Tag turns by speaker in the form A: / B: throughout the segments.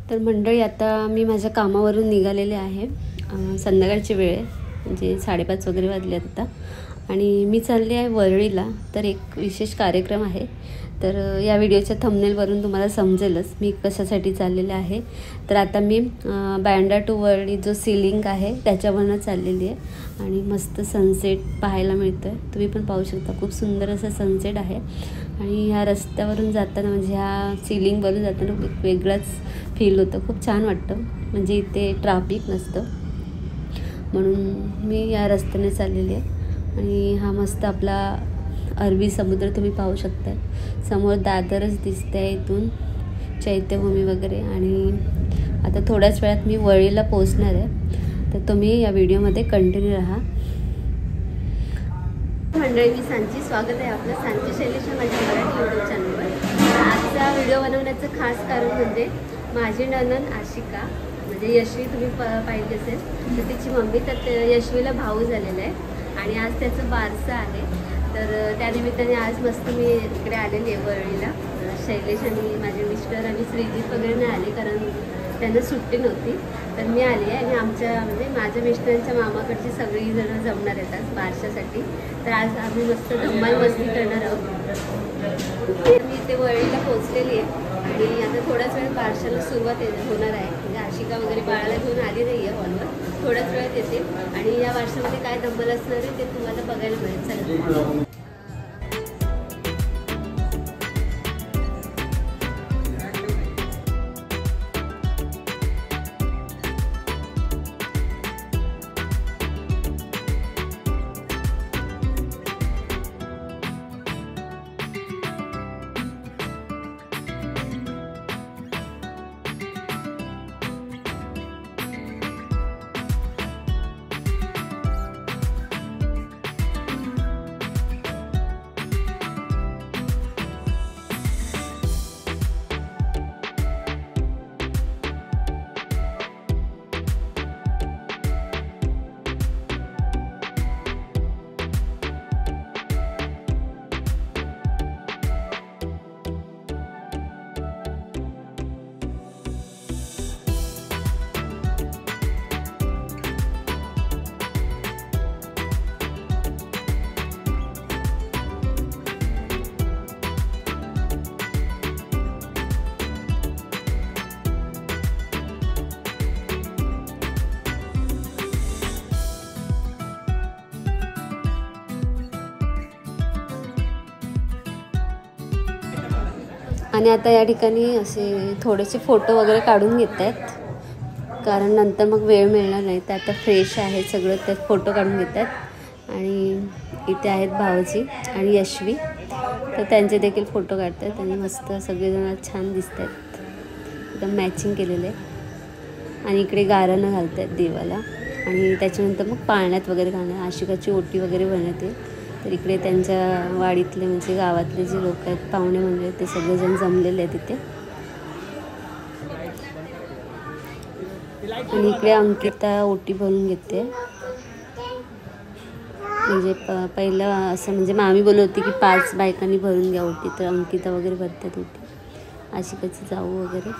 A: तर मंडळी आता मी माझ्या कामावरून निघालेले आहे. संध्याकाळची वेळ आहे, म्हणजे 5:30 वगैरे वाजले आता. आणि मी चालले आहे वरळीला. तर एक विशेष कार्यक्रम आहे. तर या व्हिडिओच्या थंबनेलवरून तुम्हाला समजेलच मी कशासाठी चाललेले आहे. तर आता मी बँड्रा टू वरळी जो सी लिंक आहे त्याच्यावरनं चाललेली आहे. आणि मस्त सनसेट पाहायला मिळतो आहे. तुम्ही पण पाहू शकता, खूप सुंदर असं सनसेट आहे. आणि ह्या रस्त्यावरून जाताना, म्हणजे ह्या सी लिंकवरून जाताना एक वेगळाच फील होतं. खूप छान वाटतं, म्हणजे इथे ट्रॅफिक नसतं म्हणून मी या रस्त्याने चाललेली आहे. आणि हा मस्त आपला अरबी समुद्र तुम्ही पाहू शकता. समोर दादरच दिसते आहे इथून, चैत्यभूमी वगैरे. आणि आता थोड्याच वेळात मी वरळीला पोहोचणार आहे. तर तुम्ही या व्हिडिओमध्ये कंटिन्यू राहा. मंडळी, मी सांची, स्वागत आहे आपलं सांची शैलेश माझ्या मराठी यूट्यूब चॅनलवर. आजचा व्हिडिओ बनवण्याचं खास कारण म्हणजे माझी नणंद आशिका, म्हणजे यशवी तुम्ही पाहिली असेल, तर तिची मम्मी. तर यशवीला भाऊ झालेला आहे आणि आज त्याचं बारसं आहे. तर त्यानिमित्ताने आज मस्त मी इकडे आलेली आहे वरळीला. शैलेश आणि माझे मिस्टर आणि श्रीजीत वगैरे नाही आले, कारण त्यांना सुट्टी नव्हती. तर मी आली आहे. आणि म्हणजे माझ्या मिस्टरांच्या मामाकडची सगळी जणं जमणार आहेत आज बारशासाठी. तर आज आम्ही मस्त धम्माल मस्ती करणार आहोत. मी इथे वरळीला पोहोचलेली आहे आणि आता थोड्याच वेळ बारशाला सुरुवात होणार आहे. म्हणजे आशिका वगैरे बाळाला घेऊन आली नाही आहे हॉलवर, थोड्याच वेळात येते. आणि या बारशामध्ये काय धम्माल असणार आहे ते तुम्हाला बघायला मिळेल. चला. आणि आता या ठिकाणी असे थोडेसे फोटो वगैरे काढून घेत आहेत, कारण नंतर मग वेळ मिळणार नाही. तर आता फ्रेश आहे सगळं, त्यात फोटो काढून घेत आहेत. आणि इथे आहेत भाऊजी आणि यशवी, तर त्यांचे देखील फोटो काढत आहेत. आणि मस्त सगळेजण छान दिसत आहेत, एकदम मॅचिंग केलेले. आणि इकडे गारणं घालत आहेत देवाला. आणि त्याच्यानंतर मग पाळण्यात वगैरे घालणार, आशिकाची ओटी वगैरे बनवते. तर इकडे त्यांच्या वाडीतले, म्हणजे गावातले जे लोक आहेत, पाहुणे म्हणजे ते सगळेजण जमलेले आहेत तिथे. आणि इकडे अंकिता ओटी भरून घेते. म्हणजे पहिलं असं, म्हणजे मामी बोलत होती की 5 बायकांनी भरून घ्या ओटी, तर अंकिता वगैरे भरतात ओटी, आशिकाची जाऊ वगैरे.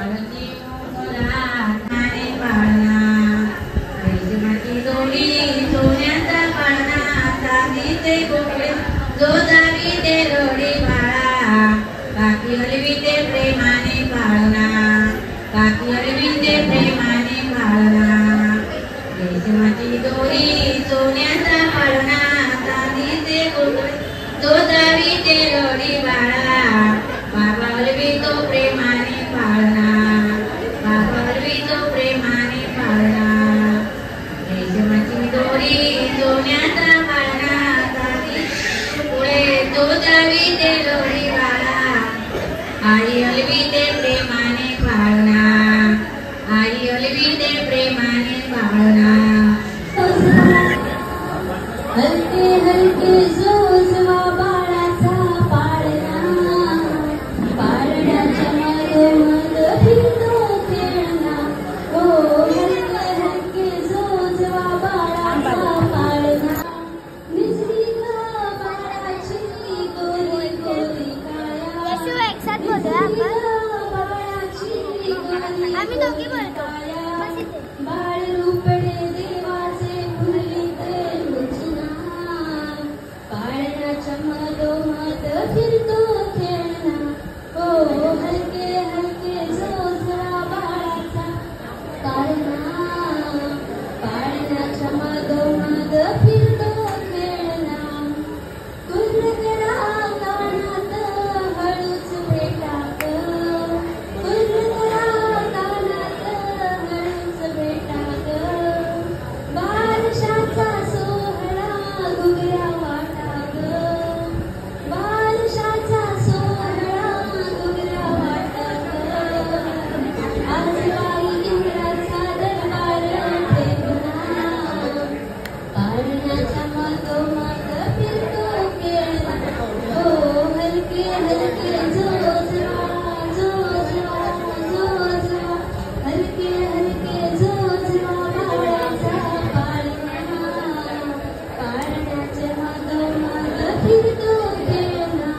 B: पार्वती मुला ठाणे पाळणा रेशमाची दोरी सोन्याचा पाळणा चांदीचे गोखले जो जावी ते लोडी बाळा काकी हलवी ते प्रेमाने पाळणा काकी हलवी ते प्रेमाने पाळणा रेशमाची दोरी सोन्याचा पाळणा चांदीचे गोखले जो जावी ते लोडी बाळा बाबा हलवी तो प्रेमाने पाळणा बाबा हलवी तो प्रेमाने पाळणा रेशमाची दोरी सोन्याचा पाळणा चांदीचे पुढे जो जावी ते लोडी बाळा आई हलवी ते प्रेमाने पाळणा आई हलवी ते प्रेमाने पाळणा
C: हलके हलके जोजवा बाळाचा पाळणा पाळण्याच्या मधोमध फिरतो खेळणा हो हलके हलके जोजवा बाळाचा पाळणा निजली ग बाळाची गोरी गोरी काया बाळाची गोरी गोरी काया बाळ रुपडे देवाचे फुलली ते पाळण्याच्या मधोमध फिरतो खेळणा हो हलके हलके जोजवा बाळाचा पाळणा पाळण्याच्या मधोमध फिरतो खेळणा कुर्रकरा कानात हळूच भेटाक कुर्रकरा कानात हळूच भेटाक बारशाचा सोहळा घुगऱ्या वाटाक बारशाचा सोहळा घुगऱ्या वाटाक आज बाई इंद्राचा दरबार ठेवला पाळण्याच्या मधोमध फिरतो खेळणा हो हलके हलके जोजवा जोजवा जोजवा हलके हलके जोजवा बाळाचा पाळणा पाळण्याच्या मधोमध फिरतो खेळणा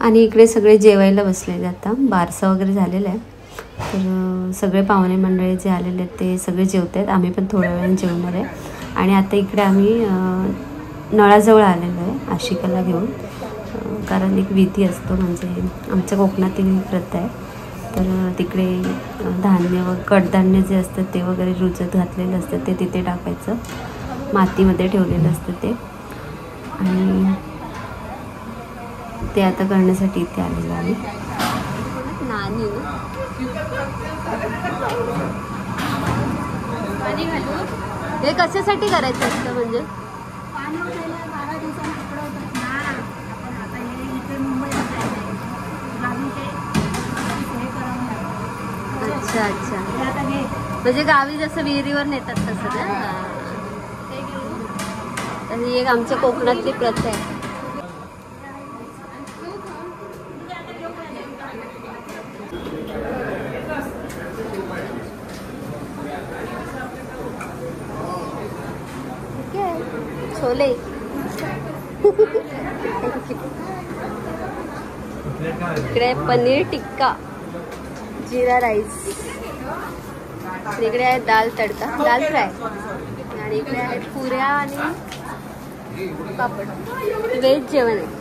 A: आणि इकडे सगळे जेवायला बसलेले. आता बारसा वगैरे झालेला आहे, तर सगळे पाहुणे मंडळी जे आलेले आहेत ते सगळे जेवत आहेत. आम्ही पण थोड्या वेळाने जेवणार आहे. आणि आता इकडे आम्ही नळाजवळ आलेलो आहे आशिकाला घेऊन, कारण एक विधी असतो, म्हणजे आमच्या कोकणातील प्रथा आहे. तर तिकडे धान्य व कडधान्य जे असतं ते वगैरे रुजत घातलेलं असतं ते तिथे टाकायचं, मातीमध्ये ठेवलेलं असतं ते. आणि ते आता करण्यासाठी इथे आलेलो आम्ही. नानी हे कशासाठी करायचं असतं म्हणजे? अच्छा अच्छा, म्हणजे गावी जसं विहिरीवर नेतात तसं ना. ही एक आमच्या कोकणातली प्रथा आहे. छोले इकडे पनीर टिक्का, जीरा राईस, इकडे आहे दाल तडका, दाल फ्राय, आणि इकडे आहेत पुऱ्या आणि पापड. व्हेज जेवण आहे.